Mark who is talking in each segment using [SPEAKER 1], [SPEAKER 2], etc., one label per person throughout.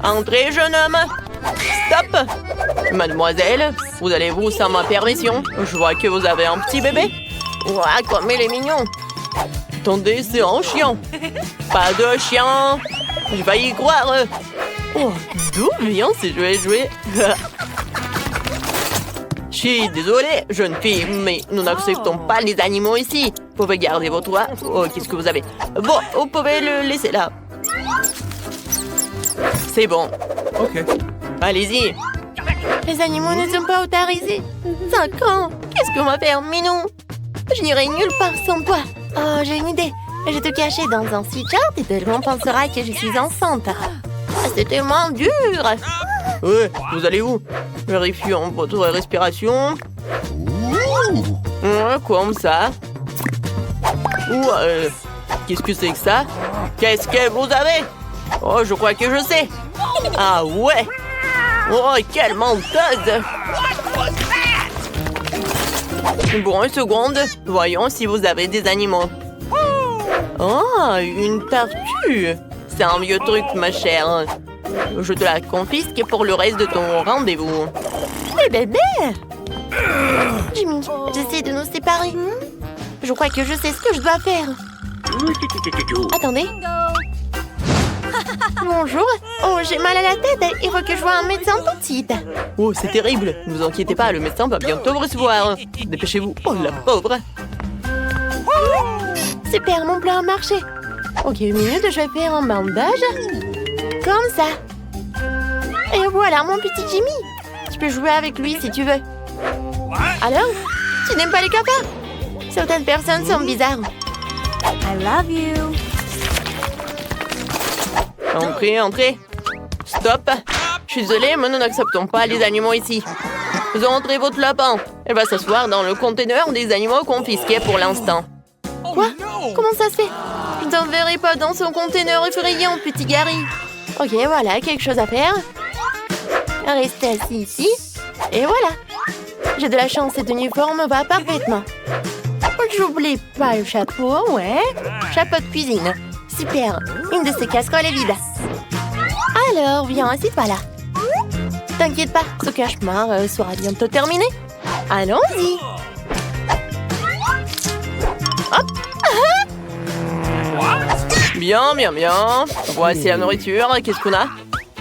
[SPEAKER 1] Entrez, jeune homme. Stop. Mademoiselle, vous allez vous sans ma permission? Je vois que vous avez un petit bébé. Ouah, comme il est mignon. Attendez, c'est un chien. Pas de chien. Je vais y croire. Oh, d'où vient ces jouets? Je suis désolée, jeune fille, mais nous n'acceptons pas les animaux ici. Vous pouvez garder vos toits. Oh, qu'est-ce que vous avez? Bon, vous pouvez le laisser là. C'est bon.
[SPEAKER 2] Ok.
[SPEAKER 1] Allez-y. Les animaux ne sont pas autorisés. 5 ans. Qu'est-ce qu'on va faire, Minou? Je n'irai nulle part sans toi. Oh, j'ai une idée. Je vais te cacher dans un sweatshirt et tout le monde pensera que je suis enceinte. Ah, c'est tellement dur. Ouais, vous allez où? Vérifions votre respiration. Ouais, comme ça. Ouais, qu'est-ce que c'est que ça? Qu'est-ce que vous avez? Oh, je crois que je sais. Ah ouais. Oh, quelle menteuse. Bon, une seconde. Voyons si vous avez des animaux. Oh, une tortue. C'est un vieux truc, ma chère. Je te la confisque pour le reste de ton rendez-vous. Les bébés! Jimmy, j'essaie de nous séparer. Je crois que je sais ce que je dois faire. Attendez. Bonjour. Oh, j'ai mal à la tête. Il faut que je voie un médecin tout de suite. Oh, c'est terrible. Ne vous inquiétez pas, le médecin va bientôt vous recevoir. Dépêchez-vous. Oh, la pauvre. Super, mon plan a marché. Ok, une minute, je vais faire un bandage. Comme ça. Et voilà, mon petit Jimmy. Tu peux jouer avec lui si tu veux. Alors, tu n'aimes pas les cafards? Certaines personnes sont bizarres.
[SPEAKER 3] I love you.
[SPEAKER 1] Entrez, entrez. Stop. Je suis désolée, mais nous n'acceptons pas les animaux ici. Vous entrez votre lapin. Elle va s'asseoir dans le conteneur des animaux confisqués pour l'instant. Quoi? Comment ça se fait? Je ne t'enverrai pas dans son conteneur effrayant, petit Gary. Ok, voilà, quelque chose à faire. Restez assis ici. Et voilà. J'ai de la chance, cette uniforme va parfaitement. J'oublie pas le chapeau, ouais. Chapeau de cuisine. Super. Une de ces casseroles est vide. Alors, viens, assieds-toi là. T'inquiète pas, ce cauchemar sera bientôt terminé. Allons-y. Hop. Bien, bien, bien. Voici la nourriture. Qu'est-ce qu'on a?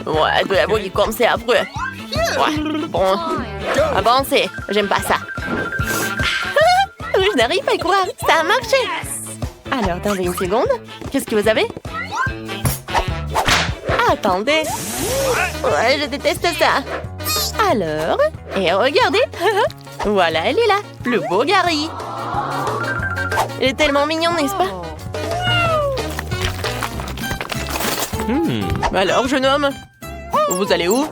[SPEAKER 1] Ouais, de la bouillie comme c'est affreux. Ouais, bon. Avancez. J'aime pas ça. Je n'arrive pas à y croire. Ça a marché. Alors, attendez une seconde. Qu'est-ce que vous avez? Attendez. Ouais, je déteste ça. Alors, et regardez. Voilà, elle est là. Le beau Gary. Il est tellement mignon, n'est-ce pas? Alors, jeune homme, vous allez où?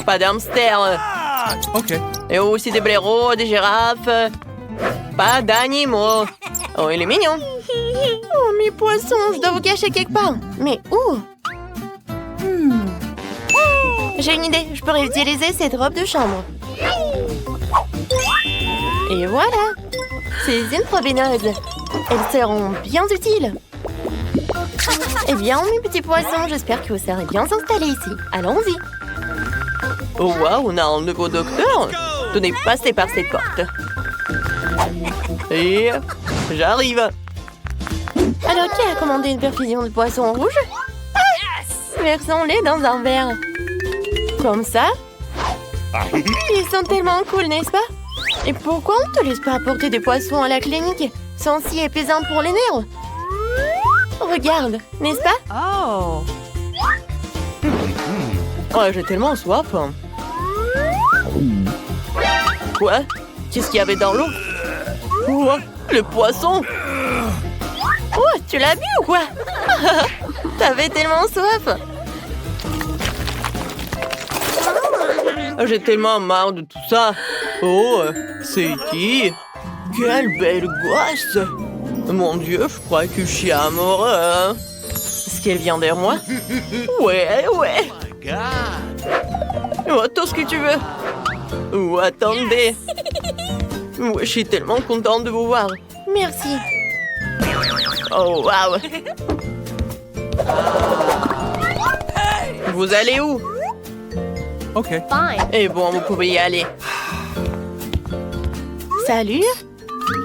[SPEAKER 1] Pas d'hamster.
[SPEAKER 2] Ok.
[SPEAKER 1] Et aussi des blaireaux, des girafes. Pas d'animaux. Oh, il est mignon. Oh, mes poissons, je dois vous cacher quelque part. Mais où? J'ai une idée, je peux réutiliser cette robe de chambre. Et voilà. Ces usines proveneuses. Elles seront bien utiles. Eh bien, mes petits poissons, j'espère que vous serez bien installés ici. Allons-y. Oh, waouh, on a un nouveau docteur. Tenez, passez par cette porte. Et j'arrive. Alors, qui a commandé une perfusion de poisson rouge? Versons-les dans un verre. Comme ça. Ils sont tellement cool, n'est-ce pas? Et pourquoi on ne te laisse pas apporter des poissons à la clinique? Ils sont si épuisants pour les nerfs. Regarde, n'est-ce pas?
[SPEAKER 3] Oh.
[SPEAKER 1] Oh, j'ai tellement soif. Quoi? Qu'est-ce qu'il y avait dans l'eau? Oh, le poisson! Oh, tu l'as bu ou quoi? T'avais tellement soif. J'ai tellement marre de tout ça. Oh, c'est qui? Quelle belle gosse! Mon Dieu, je crois que je suis amoureux. Est-ce qu'elle vient vers moi? Ouais, ouais. Oh, tout ce que tu veux. Oh, attendez. Oh, je suis tellement contente de vous voir. Merci. Oh, waouh. Vous allez où?
[SPEAKER 2] Okay.
[SPEAKER 3] Fine.
[SPEAKER 1] Eh bon, vous pouvez y aller. Salut.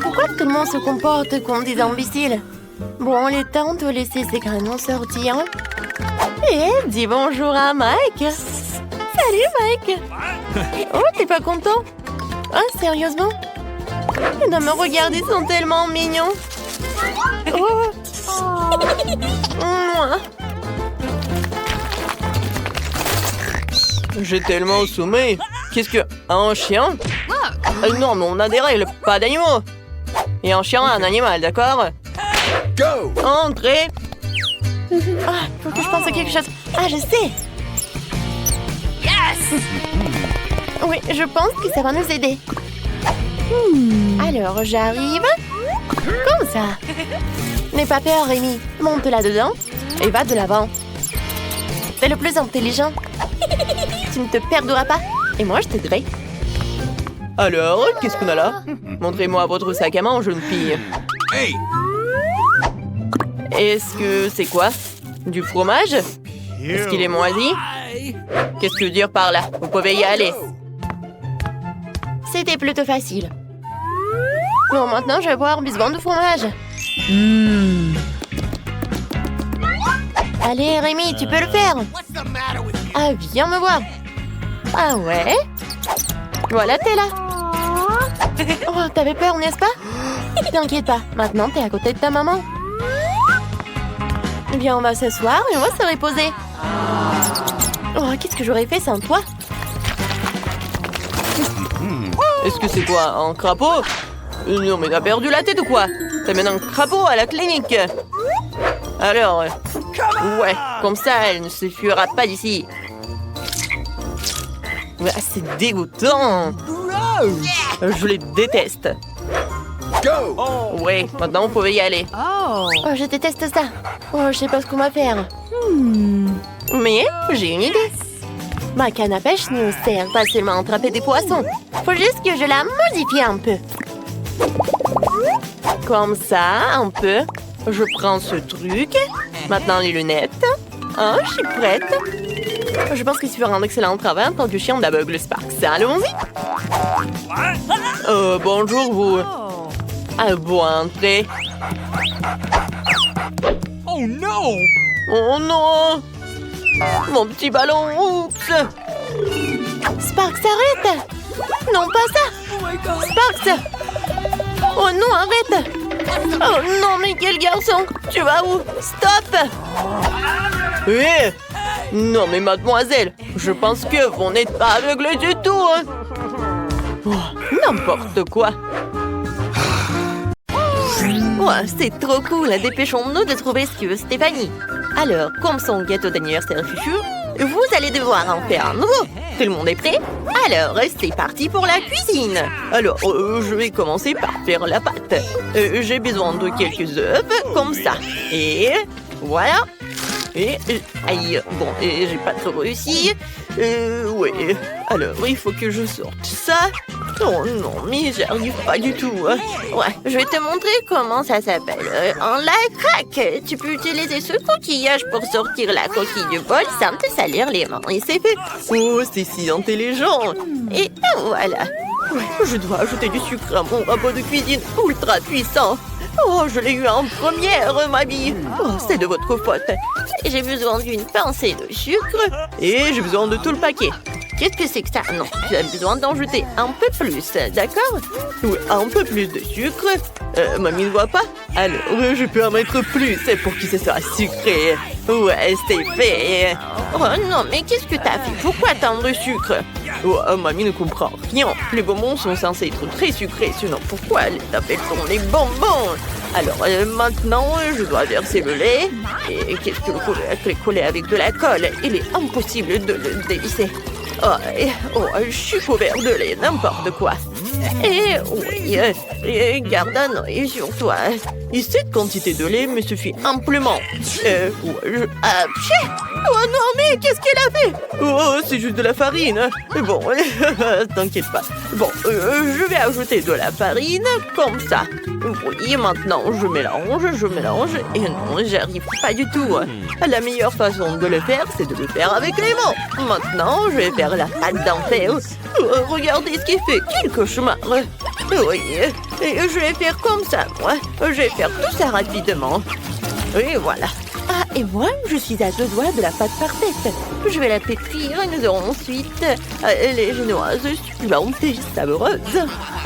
[SPEAKER 1] Pourquoi tout le monde se comporte comme des imbéciles? Bon, il est temps de laisser ces canons sortir. Et dis bonjour à Mike. Salut, Mike. Oh, t'es pas content? Ah, sérieusement? Non, mais regardez, ils sont tellement mignons. Oh. Mouah. J'ai tellement sommé. Qu'est-ce que... Un chien? Non, mais on a des règles, pas d'animaux. Et un chien, un animal, d'accord?
[SPEAKER 2] Go!
[SPEAKER 1] Entrez. Ah, faut que je pense à quelque chose. Ah, je sais. Yes! Oui, je pense que ça va nous aider. Alors, j'arrive. Comme ça. N'aie pas peur, Rémi. Monte là-dedans et va de l'avant. T'es le plus intelligent. Tu ne te perdras pas. Et moi, je t'aiderai. Alors, qu'est-ce qu'on a là? Montrez-moi votre sac à main, jeune fille.
[SPEAKER 2] Hey!
[SPEAKER 1] Est-ce que c'est quoi? Du fromage? Est-ce qu'il est moisi? Qu'est-ce que dire par là? Vous pouvez y aller. C'était plutôt facile. Bon, maintenant, je vais boire un bisbon de fromage. Allez, Rémi, tu peux le faire. Ah, viens me voir. Ah ouais? Voilà, t'es là. Oh, t'avais peur, n'est-ce pas? T'inquiète pas, maintenant t'es à côté de ta maman. Viens, on va s'asseoir et on va se reposer. Oh, qu'est-ce que j'aurais fait sans toi? Est-ce que c'est quoi, un crapaud? Non, mais t'as perdu la tête ou quoi? T'amènes un crapaud à la clinique. Alors, ouais, comme ça, elle ne se fuira pas d'ici. Ouais, c'est dégoûtant. Je les déteste.
[SPEAKER 2] Go!
[SPEAKER 1] Ouais, maintenant vous pouvez y aller.
[SPEAKER 3] Oh.
[SPEAKER 1] Oh, je déteste ça. Oh, je sais pas ce qu'on va faire. Mais j'ai une idée. Ma canne à pêche nous sert pas seulement à attraper des poissons. Faut juste que je la modifie un peu. Comme ça, un peu. Je prends ce truc. Maintenant les lunettes. Oh, je suis prête. Je pense que tu feras un excellent travail en tant que chien d'aveugle Sparks. Allons-y. Bonjour vous.
[SPEAKER 3] Oh.
[SPEAKER 1] Ah bon, entrez.
[SPEAKER 2] Oh no!
[SPEAKER 1] Oh non! Mon petit ballon, oups! Sparks, arrête! Non, pas ça! Sparks! Oh non, arrête! Oh non, mais quel garçon! Tu vas où? Stop! Eh! Non, mais mademoiselle, je pense que vous n'êtes pas aveugle du tout, hein. Oh, n'importe quoi! Ouais, c'est trop cool, dépêchons-nous de trouver ce que veut Stéphanie. Alors, comme son gâteau d'anniversaire fufu, vous allez devoir en faire un nouveau. Tout le monde est prêt? Alors, c'est parti pour la cuisine. Alors, je vais commencer par faire la pâte. J'ai besoin de quelques œufs, comme ça. Et voilà. Et aïe, bon, j'ai pas trop réussi. Ouais. Alors, il faut que je sorte ça. Oh non, mais j'arrive pas du tout. Ouais, je vais te montrer comment ça s'appelle. En la craque. Tu peux utiliser ce coquillage pour sortir la coquille du bol sans te salir les mains. Et c'est fait. Oh, c'est si intelligent. Et voilà. Ouais, je dois ajouter du sucre à mon robot de cuisine ultra puissant. Oh, je l'ai eu en première, ma vie. Oh, c'est de votre faute. J'ai besoin d'une pincée de sucre et j'ai besoin de tout le paquet. Qu'est-ce que c'est que ça? Non, j'ai besoin d'en jeter un peu plus, d'accord? Oui, un peu plus de sucre. Mamie ne voit pas? Alors, je peux en mettre plus pour que ce soit sucré. Ouais, c'est fait. Oh non, mais qu'est-ce que t'as fait? Pourquoi tant de sucre? Oh, mamie ne comprend rien. Les bonbons sont censés être très sucrés, sinon pourquoi les appelle-t-on les bonbons? Alors, maintenant, je dois verser le lait. Et qu'est-ce que le coller avec de la colle? Il est impossible de le dévisser. Je suis couvert de lait, n'importe quoi. Et oui, garde un œil sur toi. Et cette quantité de lait me suffit amplement. Oh non, mais qu'est-ce qu'elle a fait? Oh, c'est juste de la farine. Bon, t'inquiète pas. Bon, je vais ajouter de la farine, comme ça. Oui, maintenant, je mélange. Et non, j'arrive pas du tout. La meilleure façon de le faire, c'est de le faire avec les mains. Maintenant, je vais faire la pâte d'enfer. Regardez ce qu'il fait. Quel cauchemar. Oui, et je vais faire comme ça, moi. Je vais faire tout ça rapidement. Et voilà. Ah, et moi, je suis à 2 doigts de la pâte parfaite. Je vais la pétrir et nous aurons ensuite les génoises succulentes et savoureuses.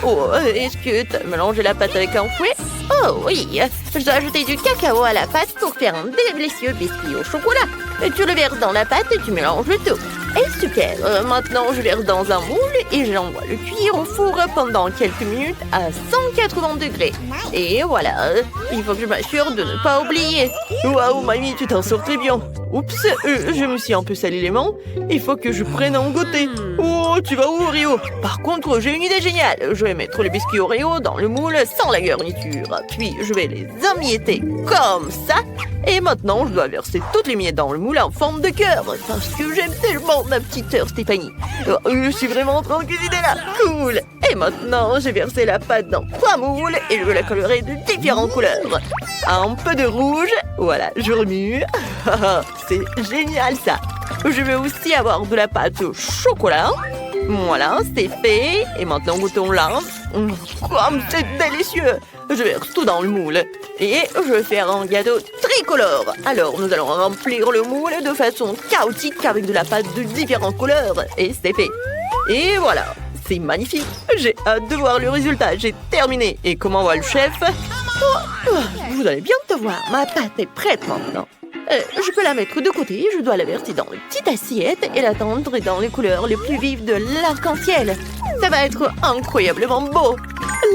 [SPEAKER 1] Oh, est-ce que tu as mélangé la pâte avec un fouet? Oh oui, je dois ajouter du cacao à la pâte pour faire un délicieux biscuit au chocolat. Tu le verses dans la pâte et tu mélanges le tout. Et super, maintenant je verse dans un moule et j'envoie le cuire au four pendant quelques minutes à 180 degrés. Et voilà, il faut que je m'assure de ne pas oublier. Waouh, mamie, tu t'en sors très bien. Oups, je me suis un peu sali les mains. Il faut que je prenne un goûter. Oh, tu vas où, Oreo? Par contre, j'ai une idée géniale. Je vais mettre les biscuits Oreo dans le moule sans la garniture. Puis, je vais les emietter comme ça. Et maintenant, je dois verser toutes les miettes dans le moule en forme de cœur. Parce que j'aime tellement ma petite sœur Stéphanie. Je suis vraiment en train de cuisiner là. Cool. Et maintenant, j'ai versé la pâte dans 3 moules et je vais la colorer de différentes couleurs. Un peu de rouge. Voilà, je remue. C'est génial ça. Je vais aussi avoir de la pâte au chocolat. Voilà, c'est fait. Et maintenant, goûtons là. Comme c'est délicieux. Je verse tout dans le moule. Et je vais faire un gâteau tricolore. Alors, nous allons remplir le moule de façon chaotique avec de la pâte de différentes couleurs. Et c'est fait. Et voilà, c'est magnifique. J'ai hâte de voir le résultat. J'ai terminé. Et comment va le chef? Vous allez bien te voir. Ma pâte est prête maintenant. Je peux la mettre de côté, je dois la verser dans une petite assiette et la tendre dans les couleurs les plus vives de l'arc-en-ciel. Ça va être incroyablement beau.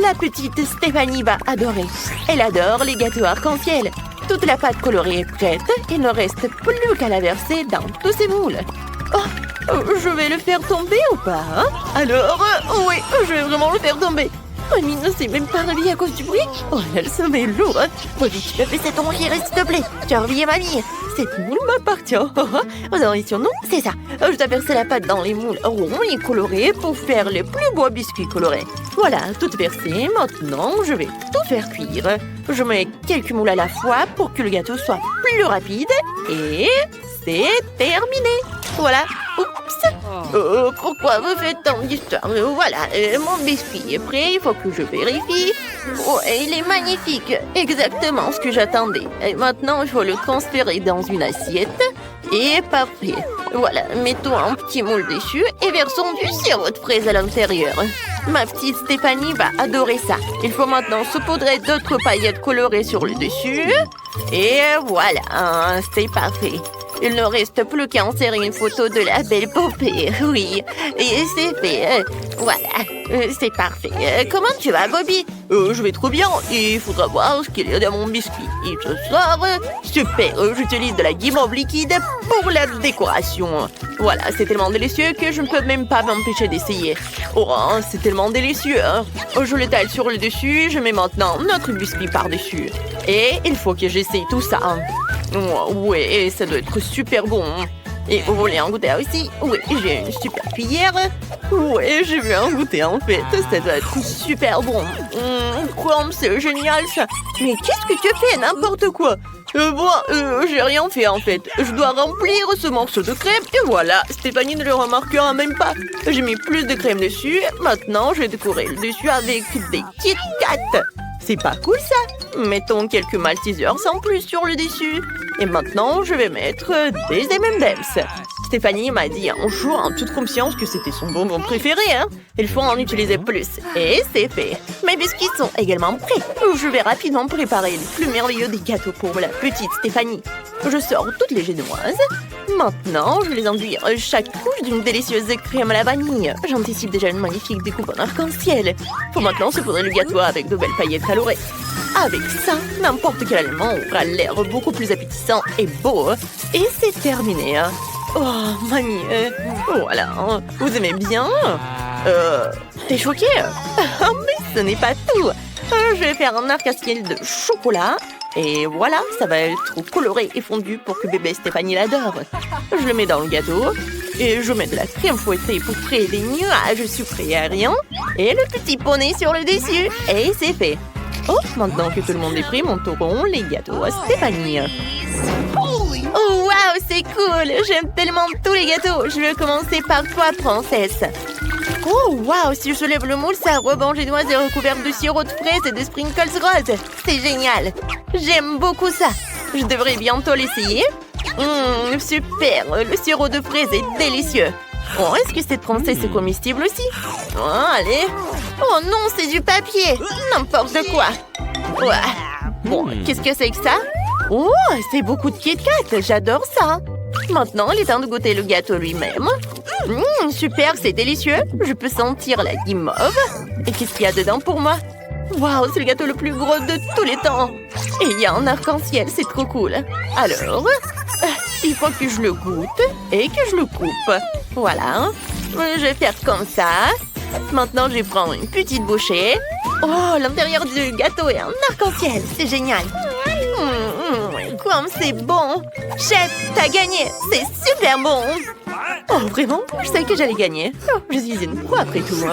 [SPEAKER 1] La petite Stéphanie va adorer. Elle adore les gâteaux arc-en-ciel. Toute la pâte colorée est prête. Il ne reste plus qu'à la verser dans tous ces moules. Oh, je vais le faire tomber ou pas, hein? Alors, oui, je vais vraiment le faire tomber. Mamie ne s'est même pas réveillée à cause du bruit. Oh là, le sommeil est lourd. Vas-y, tu me fais cette rongière, s'il te plaît. Tu as réveillé mamie. Cette moule m'appartient. Vous aurez son nom, c'est ça. Je dois verser la pâte dans les moules ronds et colorés pour faire les plus beaux biscuits colorés. Voilà, tout versé. Maintenant, je vais tout faire cuire. Je mets quelques moules à la fois pour que le gâteau soit plus rapide. Et c'est terminé. Voilà. Oups. Pourquoi vous faites tant d'histoires? Voilà, mon biscuit est prêt, il faut que je vérifie. Oh, il est magnifique, exactement ce que j'attendais. Et maintenant, il faut le transférer dans une assiette. Et parfait. Voilà, mettons un petit moule dessus et versons du sirop de fraise à l'intérieur. Ma petite Stéphanie va adorer ça. Il faut maintenant saupoudrer d'autres paillettes colorées sur le dessus. Et voilà, c'est parfait. Il ne reste plus qu'à insérer une photo de la belle poupée. Oui, et c'est fait. Voilà, c'est parfait. Comment tu vas, Bobby? Je vais trop bien. Il faudra voir ce qu'il y a dans mon biscuit. Et ce soir, super, j'utilise de la guimauve liquide pour la décoration. Voilà, c'est tellement délicieux que je ne peux même pas m'empêcher d'essayer. Oh, c'est tellement délicieux. Hein? Je l'étale sur le dessus. Je mets maintenant notre biscuit par-dessus. Et il faut que j'essaye tout ça. Oh, ouais, ça doit être super bon. Et vous voulez en goûter aussi? Oui, j'ai une super cuillère. Ouais, j'ai vu un goûter en fait. Ça doit être super bon. Comme c'est génial ça. Mais qu'est-ce que tu fais? N'importe quoi. J'ai rien fait en fait. Je dois remplir ce morceau de crème et voilà. Stéphanie ne le remarquera même pas. J'ai mis plus de crème dessus. Maintenant, je vais décorer le dessus avec des Kit Kat. C'est pas cool ça? Mettons quelques Maltesers en plus sur le dessus. Et maintenant, je vais mettre des M&M's. Stéphanie m'a dit un jour en toute conscience que c'était son bonbon préféré. Hein? Il faut en utiliser plus. Et c'est fait. Mes biscuits sont également prêts. Je vais rapidement préparer le plus merveilleux des gâteaux pour la petite Stéphanie. Je sors toutes les génoises. Maintenant, je vais les enduire chaque couche d'une délicieuse crème à la vanille. J'anticipe déjà une magnifique découpe en arc-en-ciel. Faut maintenant saupoudrer le gâteau avec de belles paillettes colorées. Avec ça, n'importe quel aliment aura l'air beaucoup plus appétissant et beau. Et c'est terminé. Oh, mamie, voilà, vous aimez bien? T'es choquée? Mais ce n'est pas tout. Je vais faire un arc-en-ciel de chocolat. Et voilà, ça va être coloré et fondu pour que bébé Stéphanie l'adore. Je le mets dans le gâteau. Et je mets de la crème fouettée pour créer des nuages sucrés aériens. Et le petit poney sur le dessus. Et c'est fait. Oh, maintenant que tout le monde est pris, monteront les gâteaux à Stéphanie. Oh, waouh, c'est cool! J'aime tellement tous les gâteaux. Je vais commencer par toi, princesse. Oh, waouh, si je soulève le moule, ça rebond génoise et recouverte de sirop de fraises et de sprinkles roses. C'est génial. J'aime beaucoup ça. Je devrais bientôt l'essayer. Super, le sirop de fraises est délicieux. Oh, est-ce que cette princesse est comestible aussi? Oh, allez. Oh non, c'est du papier. N'importe quoi. Ouais. Bon, qu'est-ce que c'est que ça? Oh, c'est beaucoup de Kit Kat. J'adore ça. Maintenant, il est temps de goûter le gâteau lui-même. Super, c'est délicieux. Je peux sentir la guimauve. Et qu'est-ce qu'il y a dedans pour moi? Waouh, c'est le gâteau le plus gros de tous les temps. Et il y a un arc-en-ciel, c'est trop cool. Alors, il faut que je le goûte et que je le coupe. Voilà. Je vais faire comme ça. Maintenant, je vais prendre une petite bouchée. Oh, l'intérieur du gâteau est un arc-en-ciel. C'est génial. Comme c'est bon. Chef, t'as gagné. C'est super bon. Oh, vraiment? Je savais que j'allais gagner. Oh, je suis une pro après tout.